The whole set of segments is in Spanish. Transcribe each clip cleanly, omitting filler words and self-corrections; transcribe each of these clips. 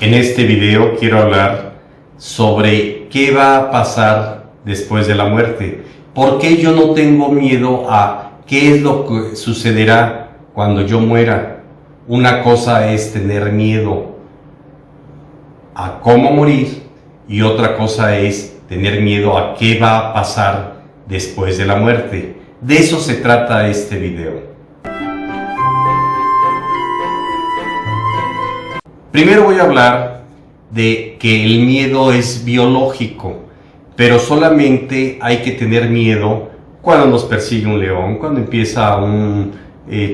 En este video quiero hablar sobre qué va a pasar después de la muerte. ¿Por qué yo no tengo miedo a qué es lo que sucederá cuando yo muera? Una cosa es tener miedo a cómo morir y otra cosa es tener miedo a qué va a pasar después de la muerte. De eso se trata este video. Primero voy a hablar de que el miedo es biológico, pero solamente hay que tener miedo cuando nos persigue un león, cuando empieza un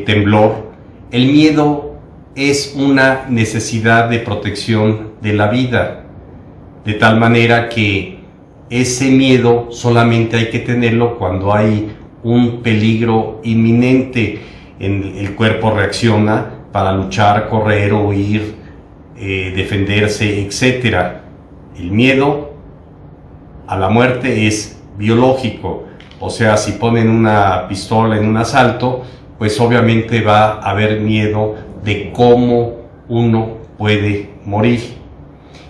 temblor. El miedo es una necesidad de protección de la vida, de tal manera que ese miedo solamente hay que tenerlo cuando hay un peligro inminente. El cuerpo reacciona para luchar, correr, huir, defenderse, etc. El miedo a la muerte es biológico, o sea, si ponen una pistola en un asalto, pues obviamente va a haber miedo de cómo uno puede morir.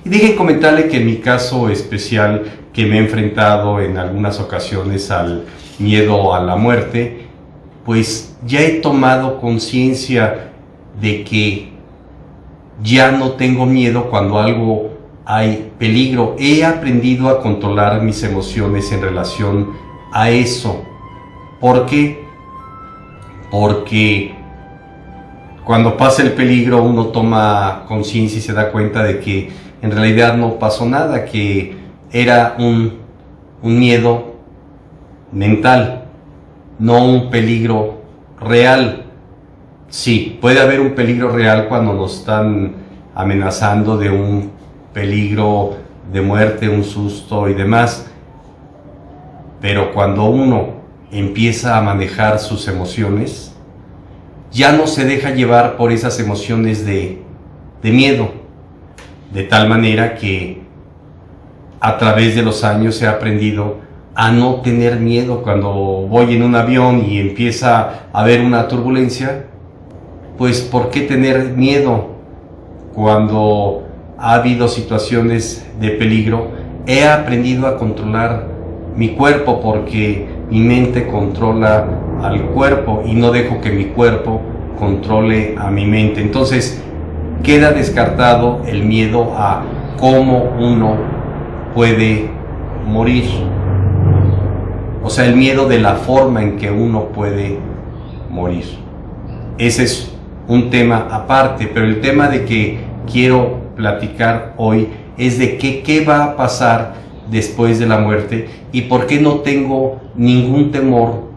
Y dije comentarle que en mi caso especial, que me he enfrentado en algunas ocasiones al miedo a la muerte, pues ya he tomado conciencia de que ya no tengo miedo cuando algo hay peligro. He aprendido a controlar mis emociones en relación a eso. ¿Por qué? Porque cuando pasa el peligro uno toma conciencia y se da cuenta de que en realidad no pasó nada, que era un miedo mental, no un peligro real. Sí, puede haber un peligro real cuando nos están amenazando de un peligro de muerte, un susto y demás, pero cuando uno empieza a manejar sus emociones, ya no se deja llevar por esas emociones de miedo, de tal manera que a través de los años he aprendido a no tener miedo. Cuando voy en un avión y empieza a haber una turbulencia, pues ¿por qué tener miedo? Cuando ha habido situaciones de peligro, he aprendido a controlar mi cuerpo, porque mi mente controla al cuerpo y no dejo que mi cuerpo controle a mi mente. Entonces queda descartado el miedo a cómo uno puede morir, o sea, el miedo de la forma en que uno puede morir. Ese es un tema aparte, pero el tema de que quiero platicar hoy es de qué va a pasar después de la muerte y por qué no tengo ningún temor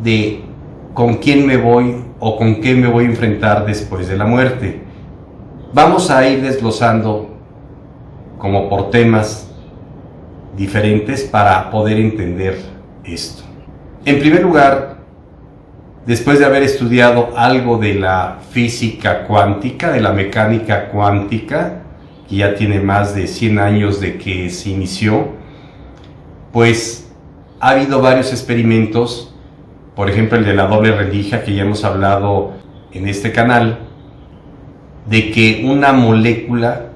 de con quién me voy o con qué me voy a enfrentar después de la muerte. Vamos a ir desglosando como por temas diferentes para poder entender esto. En primer lugar, después de haber estudiado algo de la física cuántica, de la mecánica cuántica, que ya tiene más de 100 años de que se inició, pues ha habido varios experimentos, por ejemplo el de la doble rendija, que ya hemos hablado en este canal, de que una molécula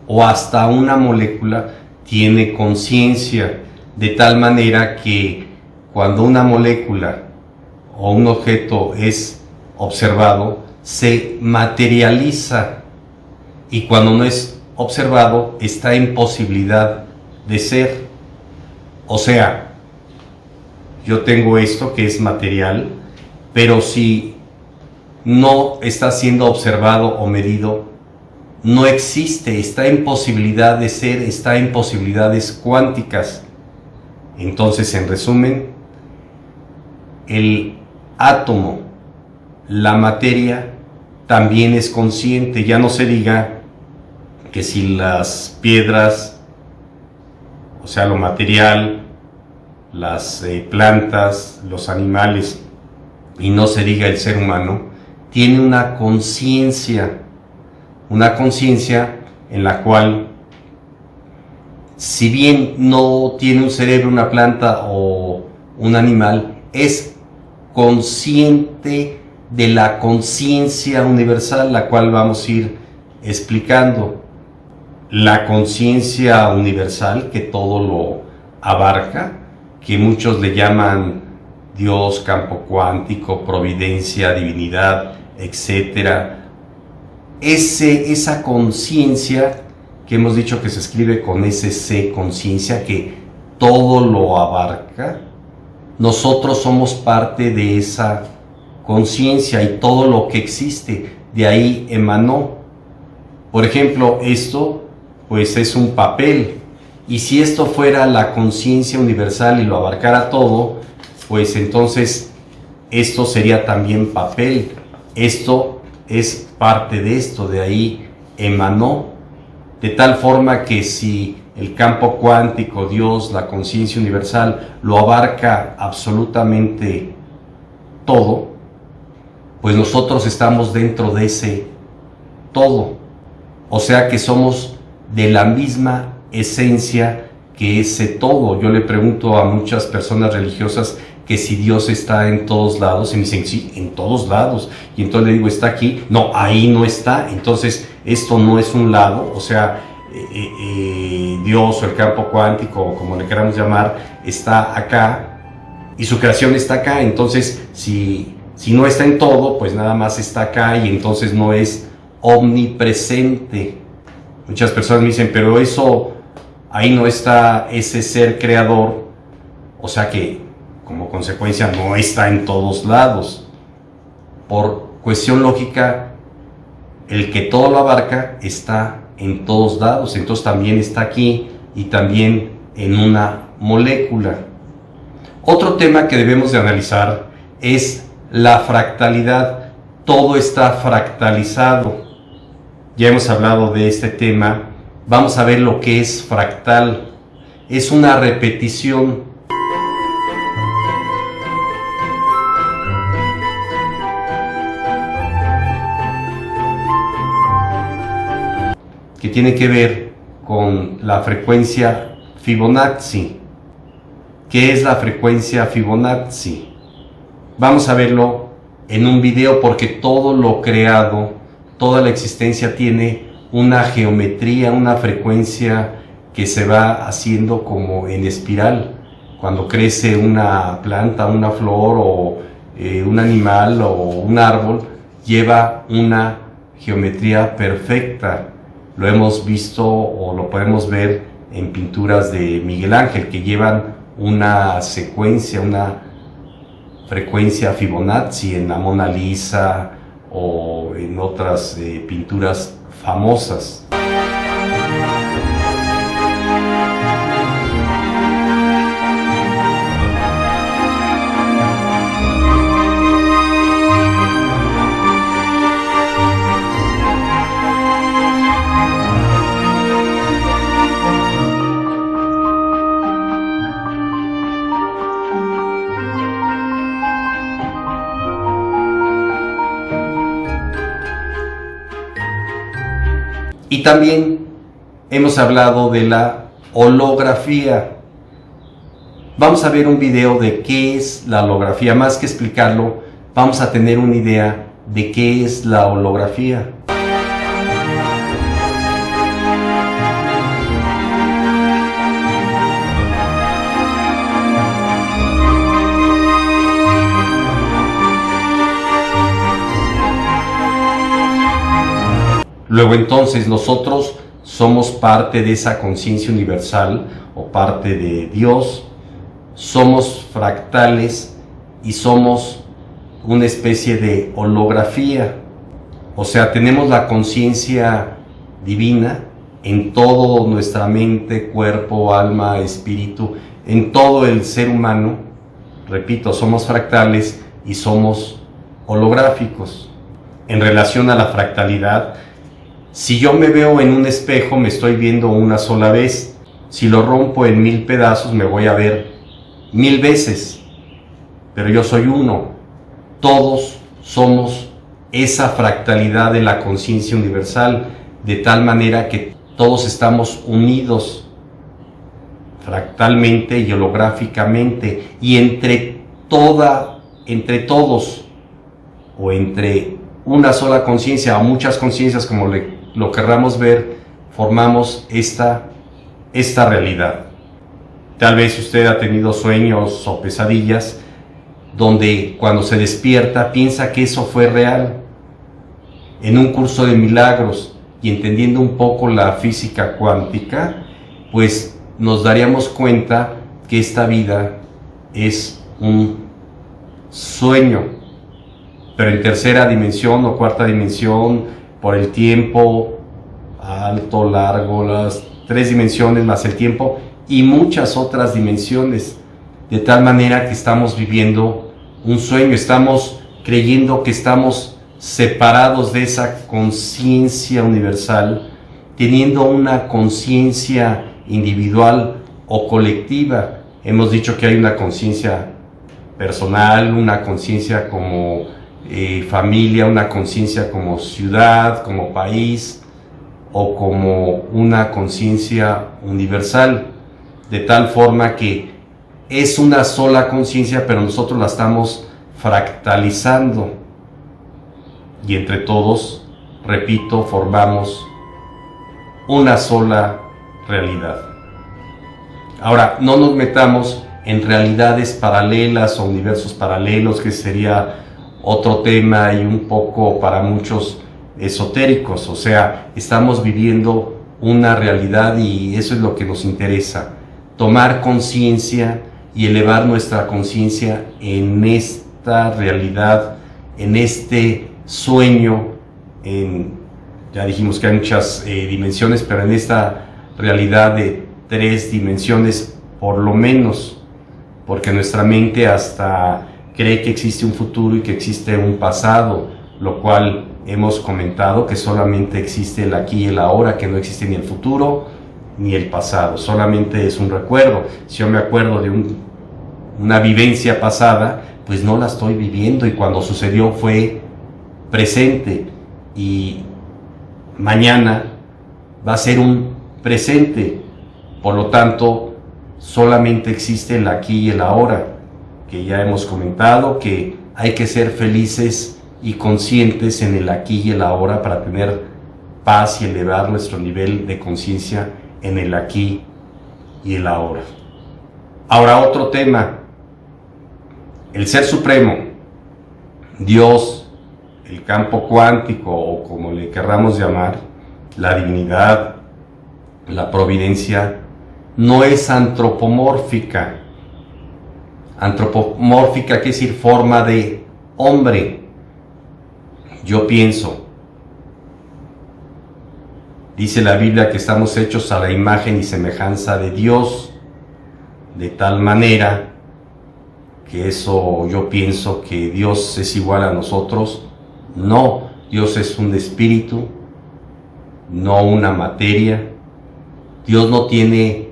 o hasta una molécula tiene conciencia, de tal manera que cuando una molécula o un objeto es observado, se materializa, y cuando no es observado está en posibilidad de ser. O sea, yo tengo esto que es material, pero si no está siendo observado o medido, no existe, está en posibilidad de ser, está en posibilidades cuánticas. Entonces, en resumen, el átomo, la materia, también es consciente. Ya no se diga que si las piedras, o sea, lo material, las plantas, los animales, y no se diga el ser humano, tiene una conciencia en la cual, si bien no tiene un cerebro una planta o un animal, es consciente de la conciencia universal, la cual vamos a ir explicando. la conciencia universal que todo lo abarca, que muchos le llaman Dios, campo cuántico, providencia, divinidad, etc. Esa conciencia que hemos dicho que se escribe con ese C, conciencia, que todo lo abarca, nosotros somos parte de esa conciencia y todo lo que existe, de ahí emanó. Por ejemplo, esto pues es un papel, y si esto fuera la conciencia universal y lo abarcara todo, pues entonces esto sería también papel. Esto es parte de esto, de ahí emanó, de tal forma que si el campo cuántico, Dios, la conciencia universal, lo abarca absolutamente todo, pues nosotros estamos dentro de ese todo. O sea que somos de la misma esencia que ese todo. Yo le pregunto a muchas personas religiosas que si Dios está en todos lados, y me dicen, sí, en todos lados. Y entonces le digo, ¿está aquí? No, ahí no está. Entonces, esto no es un lado, o sea, Dios o el campo cuántico, o como le queramos llamar, está acá, y su creación está acá. Entonces, si no está en todo, pues nada más está acá, y entonces no es omnipresente. Muchas personas me dicen, pero eso, ahí no está ese ser creador, o sea que como consecuencia no está en todos lados. Por cuestión lógica, el que todo lo abarca está en todos lados, entonces también está aquí y también en una molécula. Otro tema que debemos de analizar es la fractalidad. Todo está fractalizado. Ya hemos hablado de este tema. Vamos a ver lo que es fractal. Es una repetición. Que tiene que ver con la frecuencia Fibonacci. ¿Qué es la frecuencia Fibonacci? Vamos a verlo en un video, porque todo lo creado, toda la existencia tiene una geometría, una frecuencia que se va haciendo como en espiral. Cuando crece una planta, una flor o un animal o un árbol, lleva una geometría perfecta. Lo hemos visto o lo podemos ver en pinturas de Miguel Ángel, que llevan una secuencia, una frecuencia Fibonacci, en la Mona Lisa o en otras pinturas famosas. Y también hemos hablado de la holografía. Vamos a ver un video de qué es la holografía. Más que explicarlo, vamos a tener una idea de qué es la holografía. Luego entonces nosotros somos parte de esa conciencia universal o parte de Dios, somos fractales y somos una especie de holografía. O sea, tenemos la conciencia divina en todo nuestra mente, cuerpo, alma, espíritu, en todo el ser humano. Repito, somos fractales y somos holográficos. En relación a la fractalidad, si yo me veo en un espejo, me estoy viendo una sola vez. Si lo rompo en 1000 pedazos, me voy a ver 1000 veces. Pero yo soy uno. Todos somos esa fractalidad de la conciencia universal, de tal manera que todos estamos unidos fractalmente y holográficamente. Y entre todos, o entre una sola conciencia o muchas conciencias, como lo querramos ver, formamos esta realidad. Tal vez usted ha tenido sueños o pesadillas donde cuando se despierta piensa que eso fue real. En un curso de milagros y entendiendo un poco la física cuántica, pues nos daríamos cuenta que esta vida es un sueño, pero en tercera dimensión o cuarta dimensión, por el tiempo, alto, largo, las 3 dimensiones más el tiempo y muchas otras dimensiones, de tal manera que estamos viviendo un sueño, estamos creyendo que estamos separados de esa conciencia universal, teniendo una conciencia individual o colectiva. Hemos dicho que hay una conciencia personal, una conciencia como familia, una conciencia como ciudad, como país o como una conciencia universal, de tal forma que es una sola conciencia, pero nosotros la estamos fractalizando y entre todos, repito, formamos una sola realidad. Ahora, no nos metamos en realidades paralelas o universos paralelos, que sería otro tema y un poco para muchos esotéricos. O sea, estamos viviendo una realidad y eso es lo que nos interesa, tomar conciencia y elevar nuestra conciencia en esta realidad, en este sueño, ya dijimos que hay muchas dimensiones, pero en esta realidad de 3 dimensiones por lo menos, porque nuestra mente hasta cree que existe un futuro y que existe un pasado, lo cual hemos comentado que solamente existe el aquí y el ahora, que no existe ni el futuro ni el pasado, solamente es un recuerdo. Si yo me acuerdo de una vivencia pasada, pues no la estoy viviendo y cuando sucedió fue presente y mañana va a ser un presente, por lo tanto solamente existe el aquí y el ahora, que ya hemos comentado que hay que ser felices y conscientes en el aquí y el ahora para tener paz y elevar nuestro nivel de conciencia en el aquí y el ahora. Ahora otro tema, el Ser Supremo, Dios, el campo cuántico o como le querramos llamar, la divinidad, la providencia, no es antropomórfica. Antropomórfica quiere decir forma de hombre. Yo pienso, dice la Biblia que estamos hechos a la imagen y semejanza de Dios, de tal manera que eso yo pienso que Dios es igual a nosotros. No, Dios es un espíritu, no una materia. Dios no tiene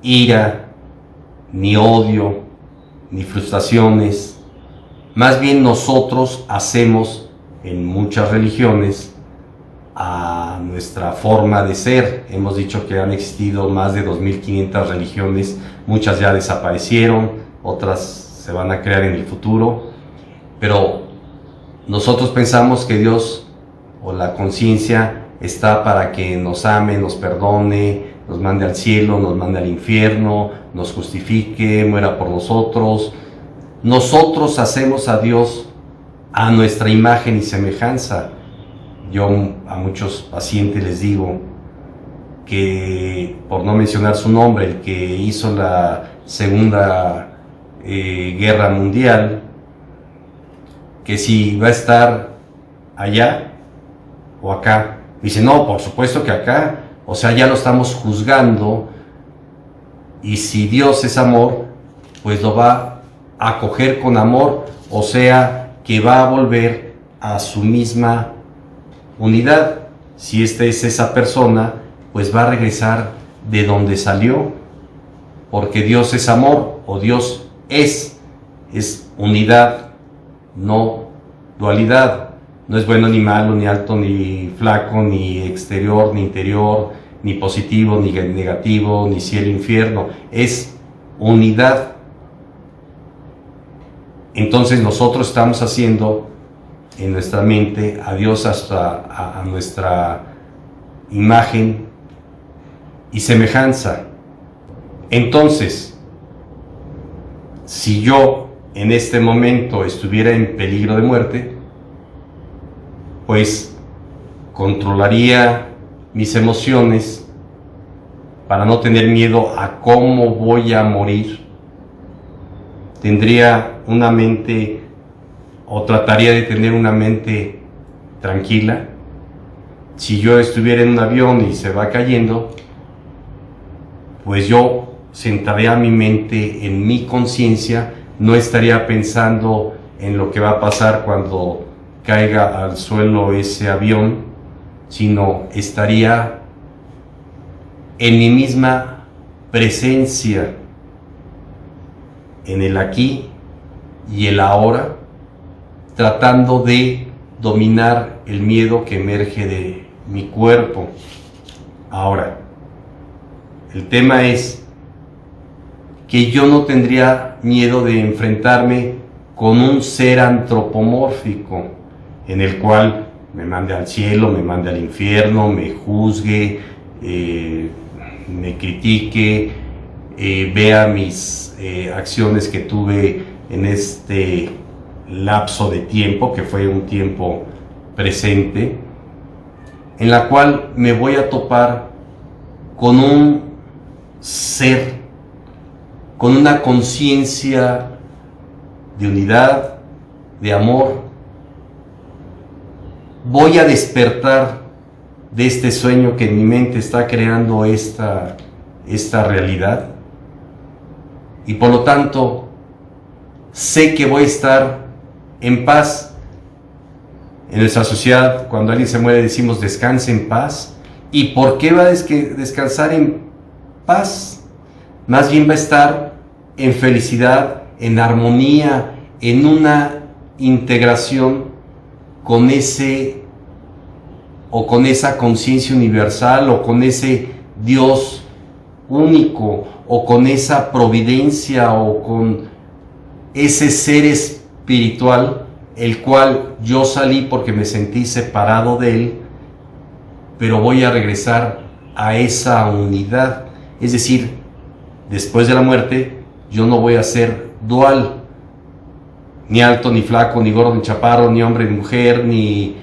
ira, ni odio, ni frustraciones. Más bien nosotros hacemos en muchas religiones a nuestra forma de ser. Hemos dicho que han existido más de 2500 religiones, muchas ya desaparecieron, otras se van a crear en el futuro, pero nosotros pensamos que Dios o la conciencia está para que nos ame, nos perdone, nos mande al cielo, nos mande al infierno, nos justifique, muera por nosotros. Nosotros hacemos a Dios a nuestra imagen y semejanza. Yo a muchos pacientes les digo que, por no mencionar su nombre, el que hizo la Segunda Guerra Mundial, que si va a estar allá o acá. Dice, no, por supuesto que acá. O sea, ya lo estamos juzgando, y si Dios es amor, pues lo va a acoger con amor, o sea, que va a volver a su misma unidad. Si esta es esa persona, pues va a regresar de donde salió, porque Dios es amor, o Dios es unidad, no dualidad. No es bueno ni malo, ni alto, ni flaco, ni exterior, ni interior, ni positivo, ni negativo, ni cielo, infierno. Es unidad. Entonces nosotros estamos haciendo en nuestra mente a Dios hasta a nuestra imagen y semejanza. Entonces, si yo en este momento estuviera en peligro de muerte, pues controlaría mis emociones para no tener miedo a cómo voy a morir. Tendría una mente, o trataría de tener una mente tranquila. Si yo estuviera en un avión y se va cayendo, pues yo centraría mi mente en mi conciencia, no estaría pensando en lo que va a pasar cuando caiga al suelo ese avión, sino estaría en mi misma presencia, en el aquí y el ahora, tratando de dominar el miedo que emerge de mi cuerpo. Ahora, el tema es que yo no tendría miedo de enfrentarme con un ser antropomórfico, en el cual me mande al cielo, me mande al infierno, me juzgue, me critique, vea mis acciones que tuve en este lapso de tiempo, que fue un tiempo presente, en la cual me voy a topar con un ser, con una conciencia de unidad, de amor. Voy a despertar de este sueño que en mi mente está creando esta realidad, y por lo tanto sé que voy a estar en paz. En nuestra sociedad, cuando alguien se muere, decimos descanse en paz. ¿Y por qué va a descansar en paz? Más bien va a estar en felicidad, en armonía, en una integración con ese, o con esa conciencia universal, o con ese Dios único, o con esa providencia, o con ese ser espiritual, el cual yo salí porque me sentí separado de él, pero voy a regresar a esa unidad. Es decir, después de la muerte, yo no voy a ser dual, ni alto, ni flaco, ni gordo, ni chaparro, ni hombre, ni mujer, ni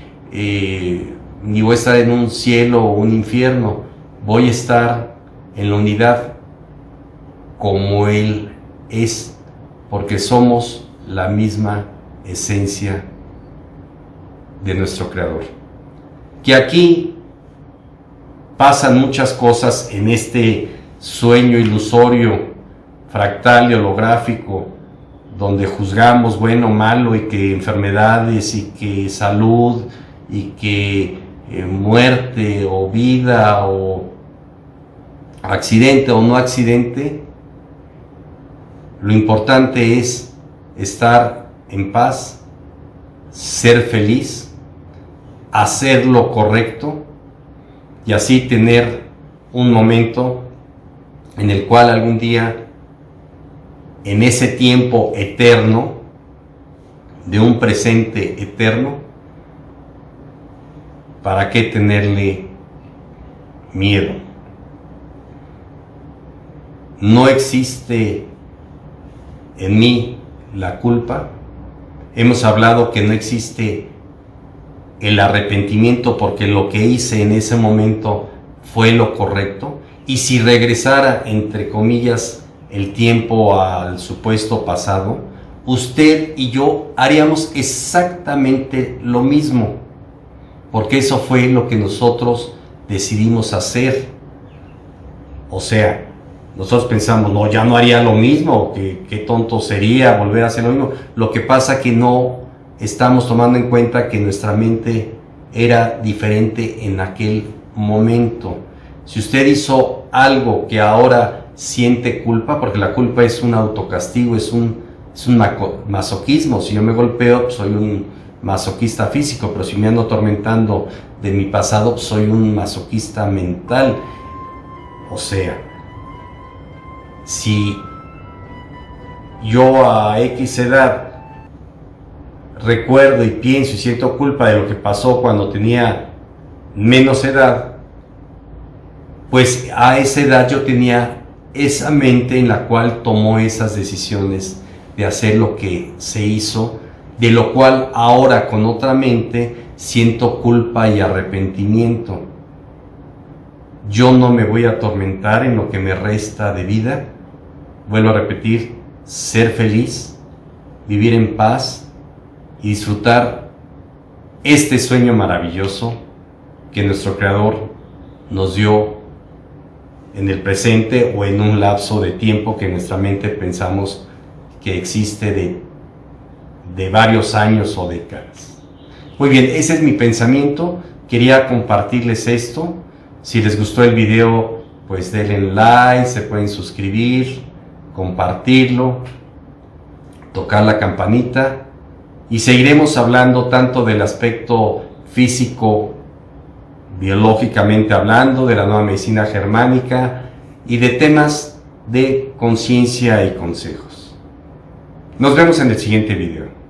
voy a estar en un cielo o un infierno. Voy a estar en la unidad como Él es, porque somos la misma esencia de nuestro Creador. Que aquí pasan muchas cosas en este sueño ilusorio, fractal y holográfico, donde juzgamos bueno o malo, y que enfermedades, y que salud, y que muerte o vida, o accidente o no accidente. Lo importante es estar en paz, ser feliz, hacer lo correcto, y así tener un momento en el cual algún día, en ese tiempo eterno, de un presente eterno, ¿para qué tenerle miedo? No existe en mí la culpa. Hemos hablado que no existe el arrepentimiento, porque lo que hice en ese momento fue lo correcto. Y si regresara, entre comillas, el tiempo al supuesto pasado, usted y yo haríamos exactamente lo mismo, porque eso fue lo que nosotros decidimos hacer. O sea, nosotros pensamos, no, ya no haría lo mismo, qué tonto sería volver a hacer lo mismo. Lo que pasa que no estamos tomando en cuenta que nuestra mente era diferente en aquel momento. Si usted hizo algo que ahora siente culpa, porque la culpa es un autocastigo, es un masoquismo. Si yo me golpeo, pues soy un masoquista físico, pero si me ando atormentando de mi pasado, pues soy un masoquista mental. O sea, si yo a X edad recuerdo y pienso y siento culpa de lo que pasó cuando tenía menos edad, pues a esa edad yo tenía esa mente en la cual tomó esas decisiones de hacer lo que se hizo, de lo cual ahora con otra mente siento culpa y arrepentimiento. Yo no me voy a atormentar en lo que me resta de vida. Vuelvo a repetir, ser feliz, vivir en paz y disfrutar este sueño maravilloso que nuestro Creador nos dio en el presente o en un lapso de tiempo que nuestra mente pensamos que existe de varios años o décadas. Muy bien, ese es mi pensamiento. Quería compartirles esto. Si les gustó el video, pues denle like, se pueden suscribir, compartirlo, tocar la campanita y seguiremos hablando tanto del aspecto físico, biológicamente hablando, de la nueva medicina germánica y de temas de conciencia y consejos. Nos vemos en el siguiente video.